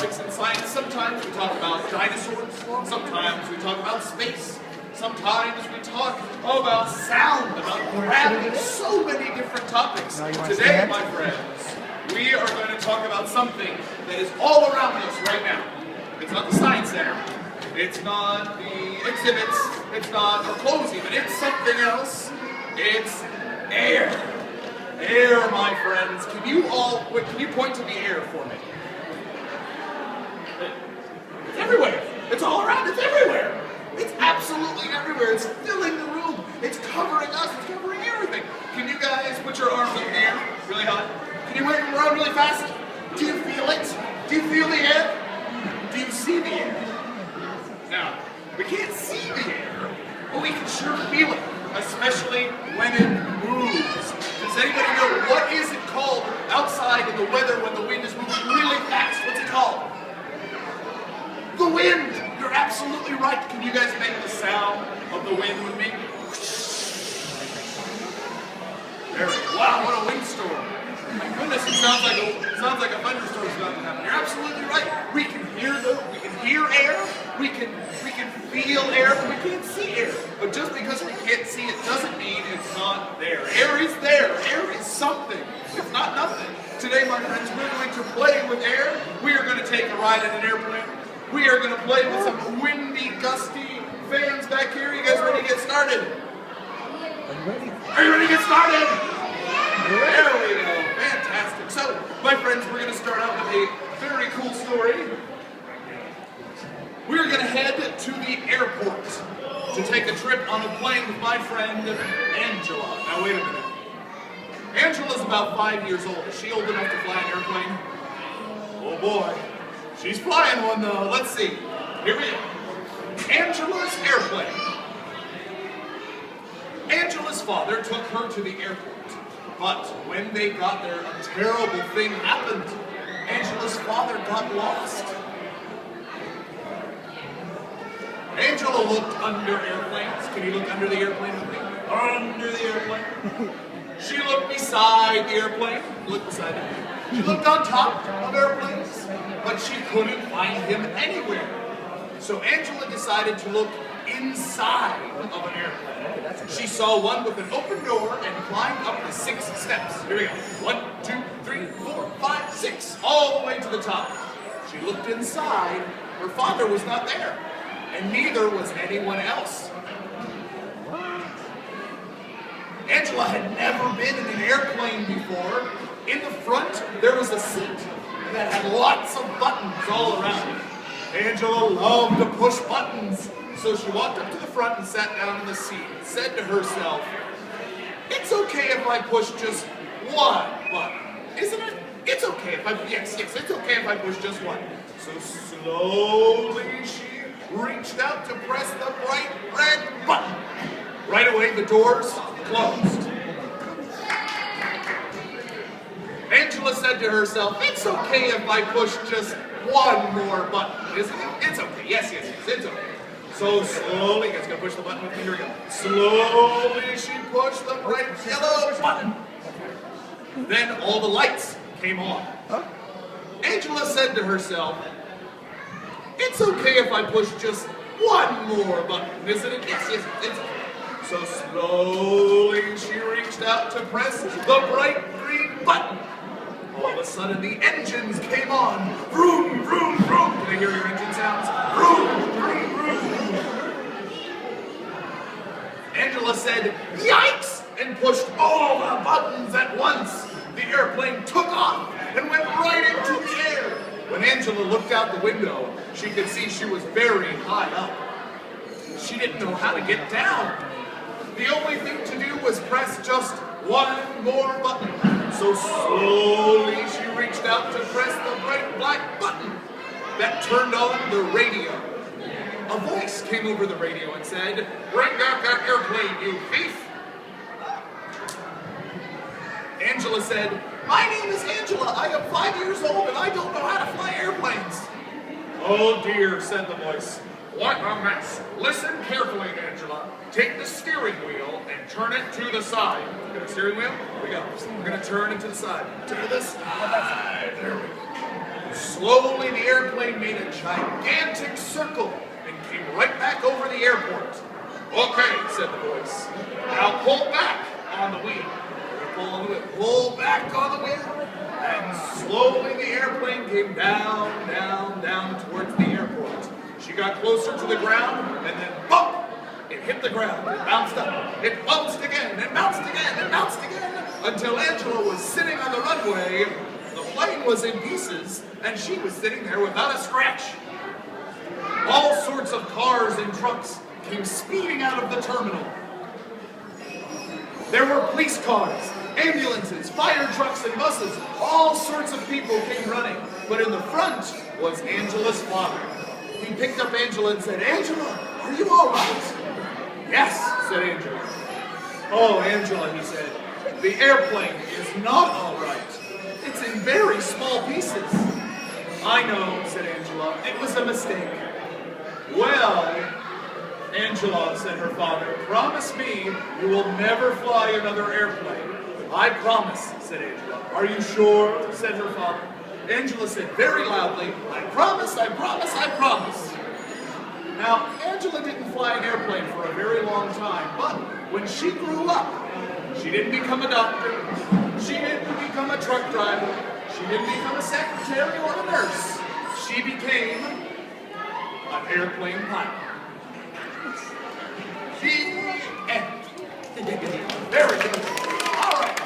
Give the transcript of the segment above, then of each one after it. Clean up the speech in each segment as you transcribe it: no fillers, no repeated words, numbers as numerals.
topics in science. Sometimes we talk about dinosaurs. Sometimes we talk about space. Sometimes we talk about sound, about gravity, so many different topics. Today, my friends, we are going to talk about something that is all around us right now. It's not the Science Center. It's not the exhibits. It's not our clothes even. It's something else. It's air. Air, my friends. Can you point to the air for me? It's everywhere. It's all around. It's everywhere. It's absolutely everywhere. It's filling the room. It's covering us. It's covering everything. Can you guys put your arms up in the air really high? Can you wave them around really fast? Do you feel it? Do you feel the air? Do you see the air? Now, we can't see the air, but we can sure feel it, especially when it moves. Does anybody know what is it called outside in the weather when the wind is moving really fast? What's it called? The wind! You're absolutely right. Can you guys make the sound of the wind with me? There we go. Wow, what a windstorm. My goodness, it sounds like a thunderstorm is about to happen. You're absolutely right. We can hear air, we can feel air, but we can't see air. But just because we can't see it doesn't mean it's not there. Air is there. Air is something. It's not nothing. Today, my friends, we're going to play with air. We are going to take a ride in an airplane. We are going to play with some windy, gusty fans back here. You guys ready to get started? Are you ready to get started? There we go. Fantastic. So, my friends, we're going to start out with a very cool story. We're going to head to the airport to take a trip on a plane with my friend, Angela. Now, wait a minute. Angela's about 5 years old. Is she old enough to fly an airplane? Oh, boy. She's flying one, though. Let's see. Here we go. Angela's airplane. Angela's father took her to the airport. But when they got there, a terrible thing happened. Angela's father got lost. Angela looked under airplanes. Can you look under the airplane with me? Under the airplane. She looked beside the airplane. Look beside it. She looked on top of airplanes, but she couldn't find him anywhere. So Angela decided to look inside of an airplane. She saw one with an open door and climbed up the 6 steps. Here we go. 1, 2, 3, 4, 5, 6, all the way to the top. She looked inside. Her father was not there, and neither was anyone else. Angela had never been in an airplane before. In the front, there was a seat that had lots of buttons all around it. Angela loved to push buttons. So she walked up to the front and sat down in the seat and said to herself, it's okay if I push just one button, isn't it? It's okay if yes, it's okay if I push just one. So slowly she reached out to press the bright red button. Right away, the doors closed. Angela said to herself, it's okay if I push just one more button, isn't it? It's okay. Yes, it's okay. So slowly, you guys gonna push the button with me? Here we go. Slowly she pushed the bright yellow button. Then all the lights came on. Angela said to herself, it's okay if I push just one more button, isn't it? Yes, it's okay. So slowly she reached out to press the bright green button. All of a sudden the engines came on. Vroom, vroom, vroom. Can I hear your engine sounds? Vroom, vroom, vroom. Angela said, yikes, and pushed all the buttons at once. The airplane took off and went right into the air. When Angela looked out the window, she could see she was very high up. She didn't know how to get down. The only thing to do was press just one more button. So slowly she reached out to press the bright black button that turned on the radio. A voice came over the radio and said, bring back that airplane, you thief! Angela said, my name is Angela. I am 5 years old and I don't know how to fly airplanes. Oh dear, said the voice. What a mess. Listen carefully, Angela. Take the steering wheel and turn it to the side. Got a steering wheel? Here we go. We're going to turn it to the side. To the side. There we go. Slowly, the airplane made a gigantic circle and came right back over the airport. Okay, said the voice. Now pull back on the wheel. Pull on the wheel. Pull back on the wheel. And slowly the airplane came down, down, down towards the airport. She got closer to the ground, and then bump! It hit the ground, it bounced up, it bounced again, it bounced again, it bounced again, until Angela was sitting on the runway. The plane was in pieces, and she was sitting there without a scratch. All sorts of cars and trucks came speeding out of the terminal. There were police cars, ambulances, fire trucks, and buses. All sorts of people came running, but in the front was Angela's father. He picked up Angela and said, "Angela, are you all right?" "Yes," said Angela. "Oh, Angela," he said, "the airplane is not all right. It's in very small pieces." "I know," said Angela. "It was a mistake." "Well, Angela," said her father, "promise me you will never fly another airplane." "I promise," said Angela. "Are you sure?" said her father. Angela said very loudly, "I promise, I promise, I promise." Now, Angela didn't fly an airplane for a very long time, but when she grew up, she didn't become a doctor, she didn't become a truck driver, she didn't become a secretary or a nurse. She became an airplane pilot. The end. Very good. All right.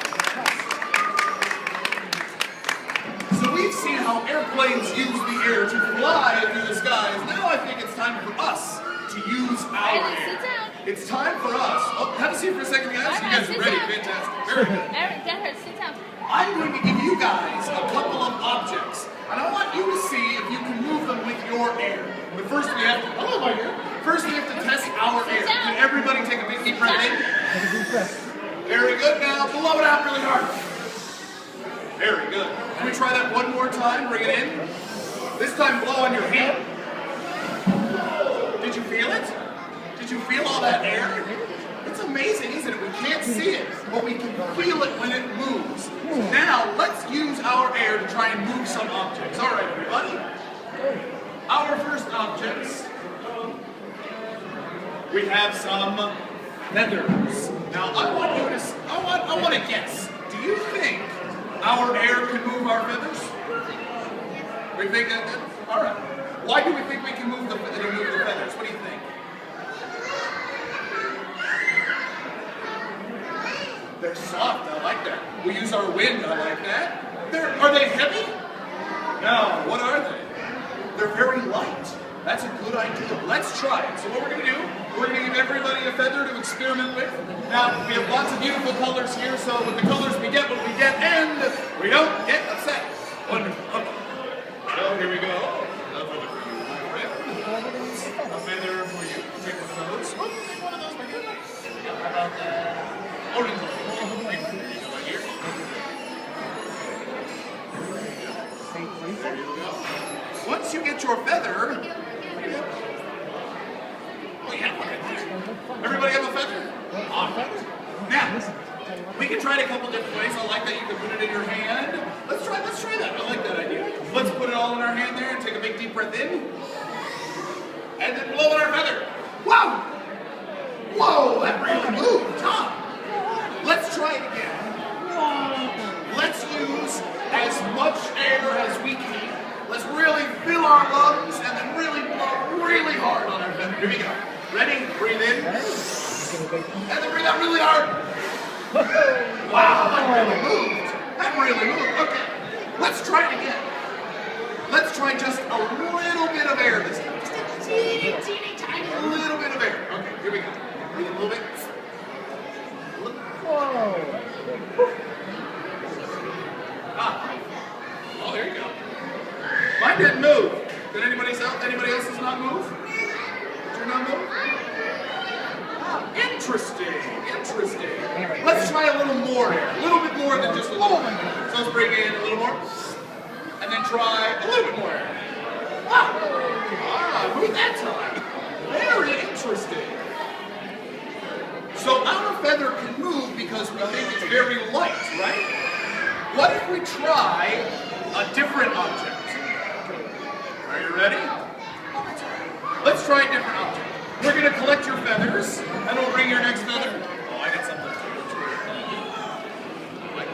So we've seen how airplanes use the air to fly through the skies. Now I think it's time for us to use our air. It's time for us. Oh, have a seat for a second, guys. You guys are ready. Fantastic. Very good. Sit down. I'm going to give you guys a couple of objects, and I want you to see if you can move them with your air. But first we have to, hello, my dear. First we have to test our air. Can everybody take a big deep breath in? Very good. Now blow it out really hard. Very good. Can we try that one more time? Bring it in. This time blow on your hand. Did you feel it? Did you feel all that air? It's amazing, isn't it? We can't see it, but we can feel it when it moves. Now, let's use our air to try and move some objects. All right, everybody. Our first objects, we have some feathers. Now, I want to guess. Do you think our air can move our feathers? We think that? All right. Why do we think we can move the feathers? What do you think? They're soft, I like that. We use our wind, I like that. Are they heavy? No, what are they? They're very light. That's a good idea. Let's try it. So what we're going to do, we're going to give everybody a feather to experiment with. Now, we have lots of beautiful colors here, so with the colors we get what we get, and we don't get upset. Wonderful. Okay. So here we go. A feather for you, my friend. A feather for you. Take one of those. Oh, take one of those, my dear. How about that? Orange. Once you get your feather, oh yeah, everybody have a feather? Awesome. Now, we can try it a couple different ways. I like that you can put it in your hand. Let's try that. I like that idea. Let's put it all in our hand there and take a big deep breath in. And then blow in our feather. Whoa! Whoa, that really moved, huh? Let's try it again. Let's use as much air as we can. Let's really fill our lungs and then really blow really hard on our feather. Here we go. Ready? Breathe in. And then breathe out really hard. Wow, that really moved. That really moved. Okay. Let's try it again. Let's try just a little bit of air this time. Just a teeny tiny little bit of air. Okay, here we go. Breathe a little bit. Whoa. Ah. Oh, there you go. Mine didn't move. Did anybody else's not move? Did you not move? Ah, interesting. Let's try a little more here. A little bit more than just a little bit. So let's bring in a little more. And then try a little bit more air. Wow. Ah, moved that time. Very interesting. So our feather can move because we think it's very light, right? What if we try a different object? ready? Let's try a different object. We're going to collect your feathers, and we'll bring your next feather. Oh, I got something too.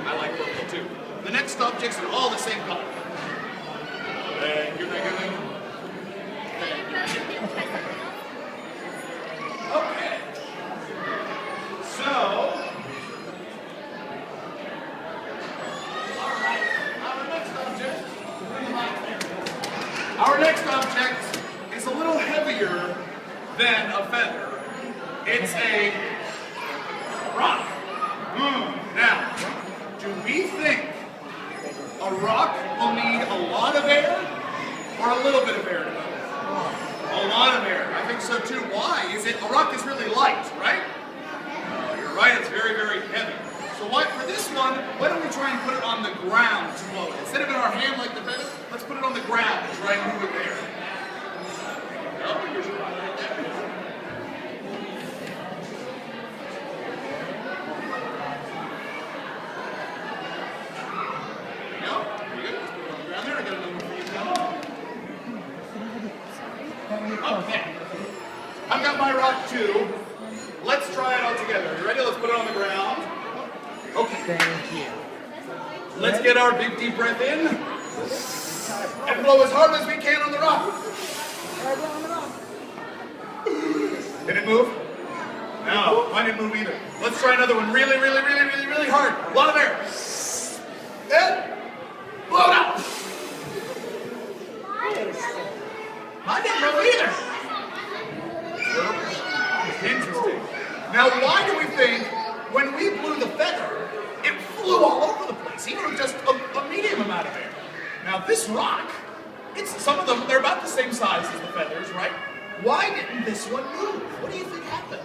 I like purple too. The next objects are all the same color. Thank you, thank you, thank you. Okay. So, our next object is a little heavier than a feather. It's a rock. Now, do we think a rock will need a lot of air or a little bit of air to move? A lot of air. I think so too. Why? A rock is really light, right? You're right, it's very, very heavy. So for this one, why don't we try and put it on the ground to blow it? Instead of in our hand like the feather, let's put it on the ground and try and move it there. Okay. I've got my rock too. Let's try it all together. You ready? Let's put it on the ground. Okay. Thank you. Let's get our big deep breath in and blow as hard as we can on the rock. Did it move? No, mine didn't move either. Let's try another one really, really, really, really, really hard. A lot of air. And blow it out. Mine didn't move either. Interesting. Now, why do we think when we blew the feather, it flew all over the place, even with just a medium amount of air? Now, this rock, some of them, they're about the same size as the feathers, right? Why didn't this one move? What do you think happened?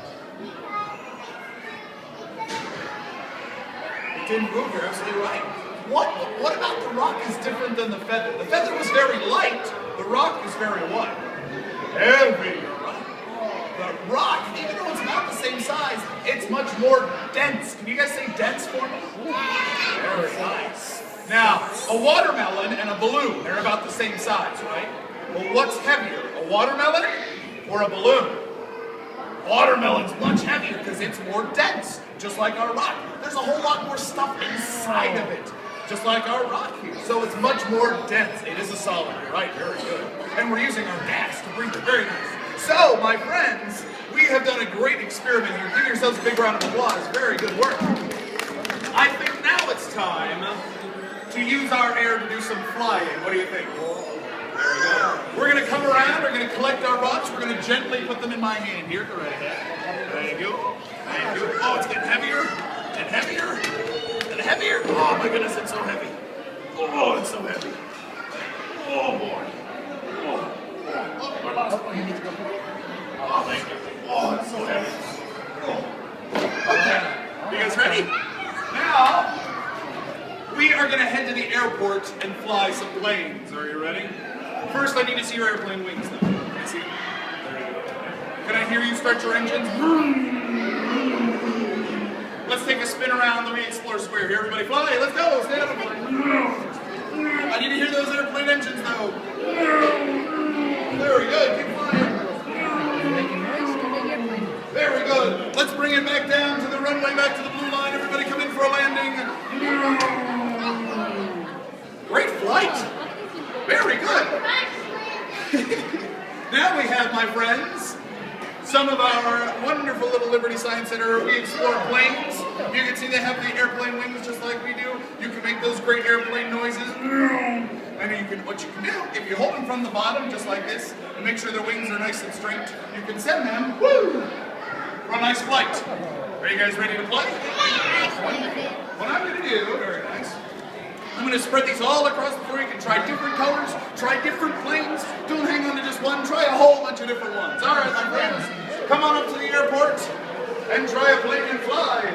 It didn't move, you're absolutely right. What about the rock is different than the feather? The feather was very light, the rock is very what? Heavy, right? The rock, even though it's about the same size, it's much more dense. Can you guys say dense for me? Very nice. Now, a watermelon and a balloon, they're about the same size, right? Well, what's heavier, a watermelon or a balloon? Watermelon's much heavier because it's more dense, just like our rock. There's a whole lot more stuff inside of it, just like our rock here. So it's much more dense. It is a solid, you're right, very good. And we're using our gas to breathe it, very nice. So, my friends, we have done a great experiment here. Give yourselves a big round of applause. Very good work. I think now it's time to use our air to do some flying. What do you think? Very good. We're going to come around, we're going to collect our rocks, we're going to gently put them in my hand here. Go right ahead. Thank you. Thank you. Oh, it's getting heavier and heavier and heavier. Oh my goodness, it's so heavy. Oh, it's so heavy. Oh boy. Oh, you need to go. Oh, thank you. Oh, it's so heavy. Oh. Okay. You guys ready? Now, we are going to head to the airport and fly some planes. Are you ready? First, I need to see your airplane wings, though. Can I see them? Can I hear you start your engines? Let's take a spin around. Let me explore square here. Everybody fly. Let's go. Stand up and fly. I need to hear those airplane engines, though. Very good. Keep flying. Very good. Let's bring it back down to the runway, back to the blue line. Everybody come in for a landing. Great flight. Very good. Now we have, my friends, some of our wonderful little Liberty Science Center. We explore planes. You can see they have the airplane wings just like we do. You can make those great airplane noises. And what you can do, if you hold them from the bottom just like this, and make sure their wings are nice and straight, you can send them for a nice flight. Are you guys ready to play? What I'm going to do, very nice, I'm going to spread these all across the floor. You can try different colors, try different planes. Don't hang on to just one. Try a whole bunch of different ones. All right, my friends, come on up to the airport and try a plane and fly.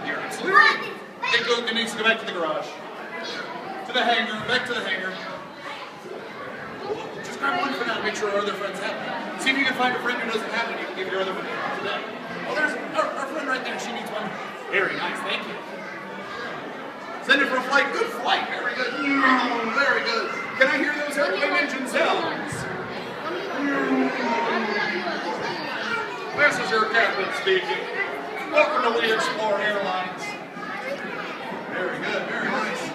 You're absolutely right. It needs to go back to the garage. To the hangar, back to the hangar. Just grab one for now to make sure our other friends have it. See if you can find a friend who doesn't have it. You can give your other one to them. Oh, there's our friend right there. She needs one. Very nice, thank you. Send it for a flight. Good flight. Very good. Very good. Can I hear those airplane engine sounds? This is your captain speaking. Welcome to We Explore Airlines. Very good. Very nice.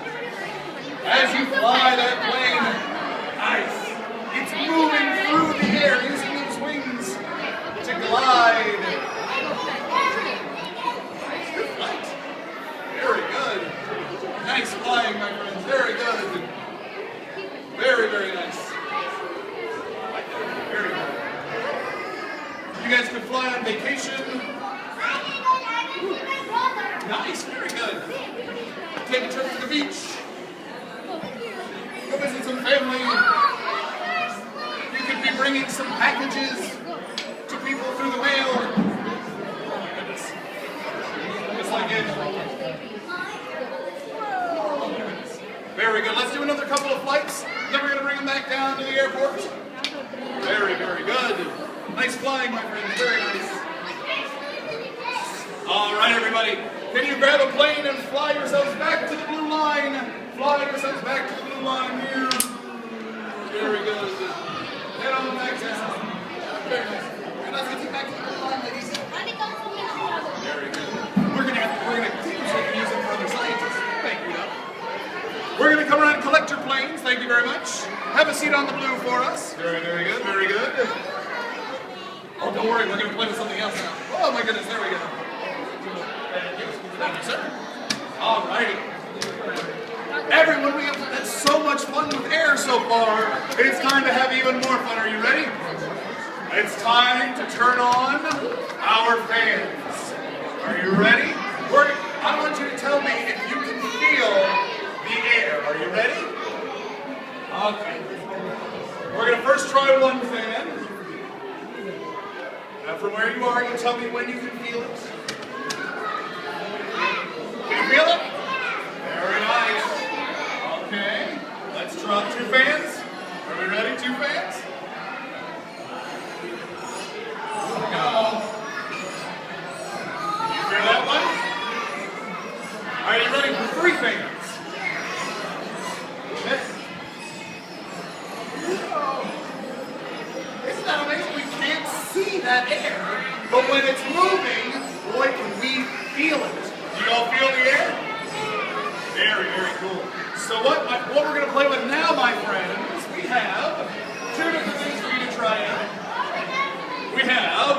As you fly that plane, nice. It's moving through the air using those wings to glide. Good flight. Very good. Nice flying, my friends. Very good. Very, very nice. Very good. You guys could fly on vacation. Nice. Very good. Take a trip to the beach. Go visit some family. You could be bringing some packages to people through the mail. Oh my goodness. Just like it. Oh my goodness. Very good. Let's do another couple of flights. Then we're going to bring them back down to the airport. Very, very good. Nice flying, my friends. Very nice. All right, everybody. Can you grab a plane and fly yourselves back to the blue line? Fly yourselves back to the blue line here. Very good. Head on back down. Very nice. Let's get you back to the blue line, ladies. Very good. We're gonna teach so we can use them for other scientists. Thank you. We're gonna come around and collect your planes. Thank you very much. Have a seat on the blue for us. Very, very good. Very good. Oh, don't worry. We're gonna play with something else now. Oh my goodness. There we go. Thank you, sir. All righty. Everyone, we have had so much fun with air so far. It's time to have even more fun. Are you ready? It's time to turn on our fans. Are you ready? I want you to tell me if you can feel the air. Are you ready? Okay. We're going to first try one fan. Now from where you are, you tell me when you can feel it. Can you feel it? Very nice. Okay. Let's try 2 fans. Are we ready? 2 fans? Here we go. You hear that one? Are you ready for 3 fans? Isn't that amazing? We can't see that air, but when it's moving, boy, can we feel it. Do you all feel the air? Very, very cool. So what we're going to play with now, my friends, we have 2 different things for you to try out. We have...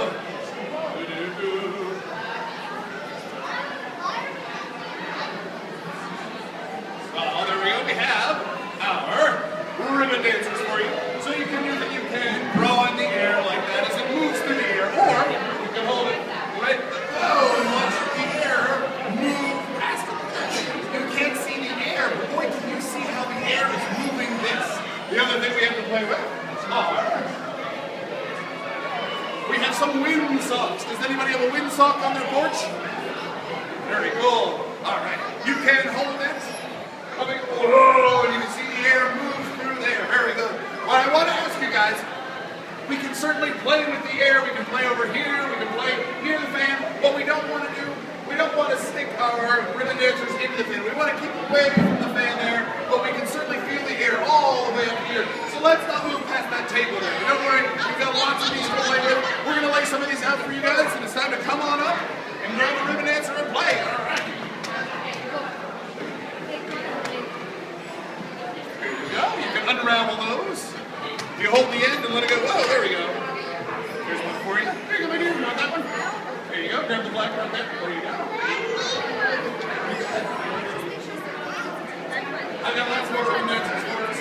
Oh, there we go. We have our ribbon dancers for you. So you can use it. You can draw in the air like that as it moves through the air, or you can hold it right below and watch the air move past it. You can't see the air, but boy, can you see how the air is moving this. The other thing we have to play with are... We have some Windsocks. Does anybody have a windsock on their porch? Very cool. All right. You can hold it. Whoa, and you can see the air move through there. Very good. What I want to ask you guys, we can certainly play with the air. We can play over here. We can play near the fan. What we don't want to do, we don't want to stick our ribbon dancers into the fan. We want to keep away from the fan there, but we can certainly feel the air all the way up here. So let's not move past that table there. But don't worry, we've got lots of these to play with. We're going to lay some of these out for you guys, and it's time to come on up and grab the ribbon dancer and play. All right. Go. You can unravel those. If you hold the end and let it go, oh, there we go. Here's one for you. There you go, my dear. You want that one? There you go. Grab the black one there. There you go. I've got lots more ribbon dancers for us.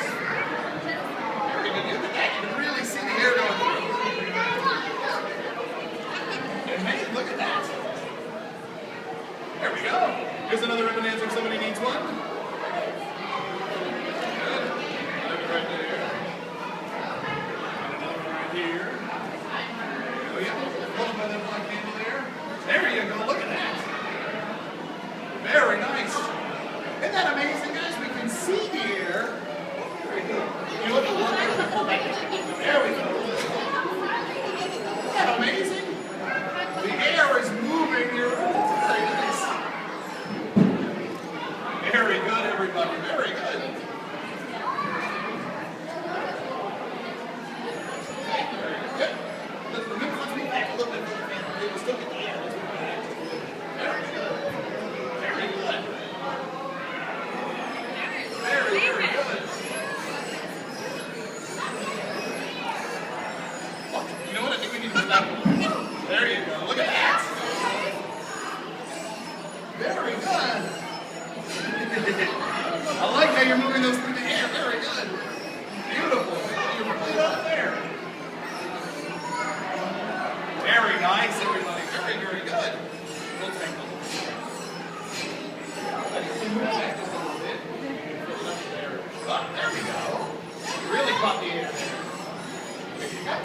Very good. Look at that. You can really see the air going through. And hey, look at that. There we go. Here's another ribbon dancer if somebody needs one. Right there. And another one right here. Oh yeah, hold by that black handle there. There you go, look at that. Very nice. Isn't that amazing, guys? We can see the air. Very good. You look at one there, we pull back. There we go. Isn't that amazing? The air is moving here. Very nice. Very good. moving those through the air. Very good. Beautiful. You're right up there. Very nice, everybody. Very, very good. We'll take a look. Let's move back just a little bit. There. Oh, there we go. You really caught the air. There you go.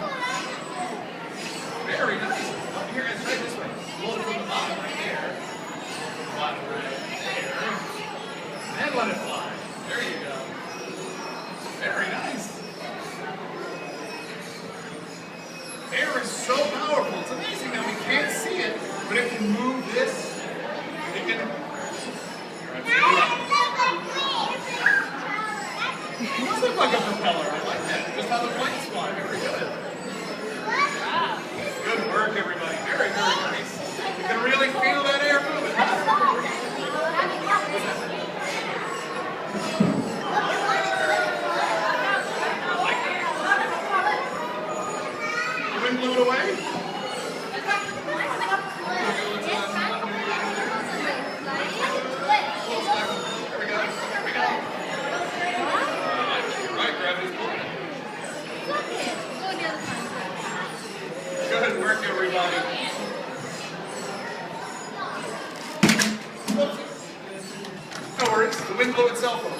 Very nice. Up here, guys, right this way. Pull it from the bottom right there. Bottom right there. And let it fly. There you go. Very nice. Air is so powerful. It's amazing that we can't see it, but it can move this. It can. It does look like a propeller. I like that. Just how the planes fly. Very good. Good work, everybody. Very, very nice. You can really feel that air moving. The wind blew it away? Good work, everybody. No worries, the wind blew itself over.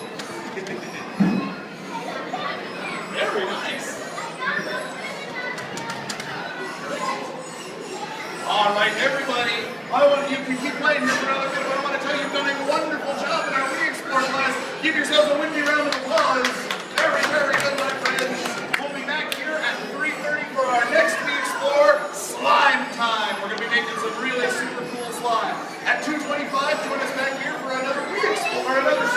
Very nice. All right, everybody. I want you to keep playing here for another bit, but I want to tell you you've done a wonderful job in our re-explore class. Give yourselves a windy round of applause. Very, very good, my friends. We'll be back here at 3:30 for our next re-explore slime time. We're going to be making some really super cool slime. At 2:25, join us back here for another re-explore, another